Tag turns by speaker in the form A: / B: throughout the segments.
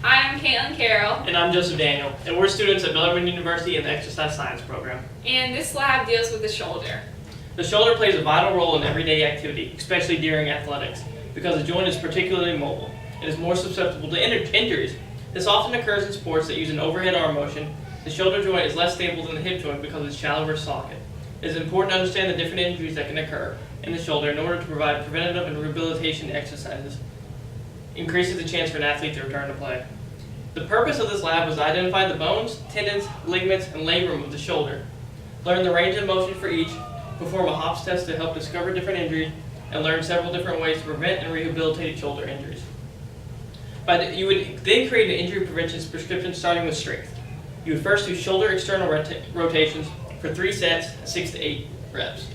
A: Hi, I'm Caitlin Carroll,
B: And I'm Joseph Daniel, and we're students at Bellarmine University in the Exercise Science program.
A: and this lab deals with the shoulder.
B: The shoulder plays a vital role in everyday activity, especially during athletics, because the joint is particularly mobile. It is more susceptible to injuries. This often occurs in sports that use an overhead arm motion. The shoulder joint is less stable than the hip joint because of its shallower socket. It is important to understand the different injuries that can occur in the shoulder in order to provide preventative and rehabilitation exercises. Increases the chance for an athlete to return to play. The purpose of this lab was to identify the bones, tendons, ligaments, and labrum of the shoulder, learn the range of motion for each, perform a Hops test to help discover different injuries, and learn several different ways to prevent and rehabilitate shoulder injuries. You would then create an injury prevention prescription starting with strength. You would first do shoulder external rotations for 3 sets, 6 to 8 reps.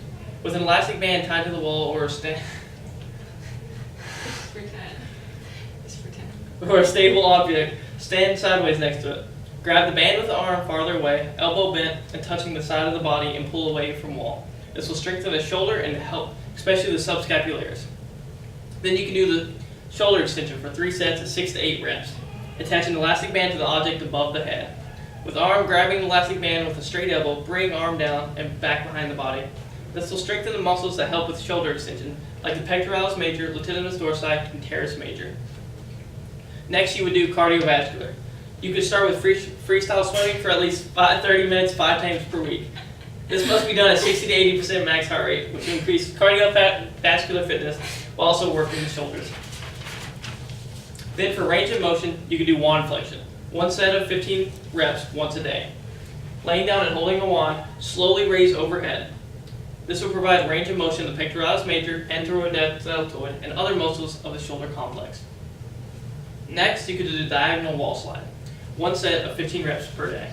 B: With an elastic band tied to the wall or a stable object, stand sideways next to it. Grab the band with the arm farther away, elbow bent and touching the side of the body, and pull away from wall. This will strengthen the shoulder and help, especially the subscapularis. Then you can do the shoulder extension for 3 sets of 6 to 8 reps. Attach an elastic band to the object above the head. With arm grabbing the elastic band with a straight elbow, bring arm down and back behind the body. This will strengthen the muscles that help with shoulder extension, like the pectoralis major, latissimus dorsi, and teres major. Next, you would do cardiovascular. You could start with freestyle swimming for at least 30 minutes 5 times per week. This must be done at 60 to 80% max heart rate, which will increase cardiovascular fitness while also working the shoulders. Then for range of motion, you could do wand flexion. 1 set of 15 reps once a day. Laying down and holding a wand, slowly raise overhead. This will provide range of motion in the pectoralis major, anterodeltoid, and other muscles of the shoulder complex. Next, you could do the diagonal wall slide. 1 set of 15 reps per day.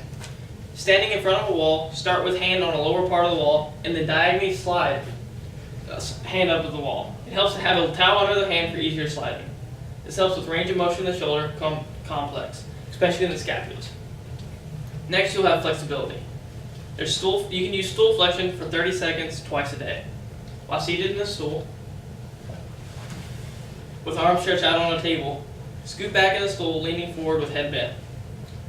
B: Standing in front of a wall, start with hand on the lower part of the wall, and then diagonally slide hand up to the wall. It helps to have a towel under the hand for easier sliding. This helps with range of motion in the shoulder complex, especially in the scapulas. Next, you'll have flexibility. You can use stool flexion for 30 seconds twice a day. While seated in the stool, with arms stretched out on a table, scoot back in the stool, leaning forward with head bent.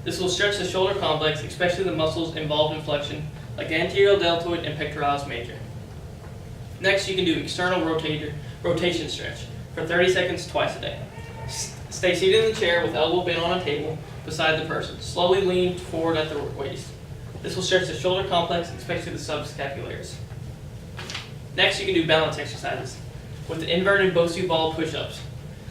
B: This will stretch the shoulder complex, especially the muscles involved in flexion, like the anterior deltoid and pectoralis major. Next, you can do external rotation stretch for 30 seconds twice a day. Stay seated in the chair with elbow bent on a table beside the person. Slowly lean forward at the waist. This will stretch the shoulder complex, especially the subscapularis. Next, you can do balance exercises with the inverted Bosu ball push-ups.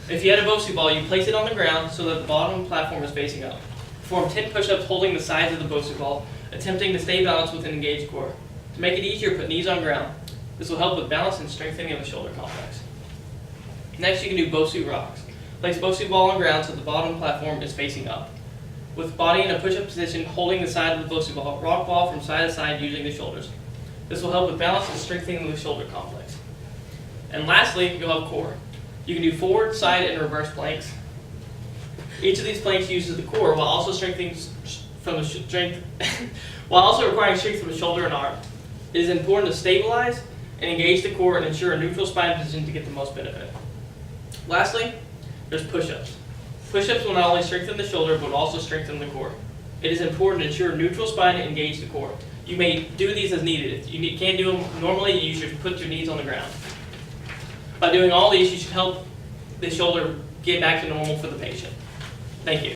B: If you had a Bosu ball, you place it on the ground so that the bottom platform is facing up. Perform 10 push-ups holding the sides of the Bosu ball, attempting to stay balanced with an engaged core. To make it easier, put knees on ground. This will help with balance and strengthening of the shoulder complex. Next, you can do Bosu rocks. Place Bosu ball on ground so the bottom platform is facing up. With body in a push-up position, holding the side of the Bosu ball, rock ball from side to side using the shoulders. This will help with balance and strengthening the shoulder complex. And lastly, you'll have core. You can do forward, side, and reverse planks. Each of these planks uses the core while also while also requiring strength from the shoulder and arm. It is important to stabilize and engage the core and ensure a neutral spine position to get the most benefit. Lastly, there's push-ups. Push-ups will not only strengthen the shoulder, but also strengthen the core. It is important to ensure a neutral spine and engage the core. You may do these as needed. If you can't do them normally, you should put your knees on the ground. By doing all these, you should help the shoulder get back to normal for the patient. Thank you.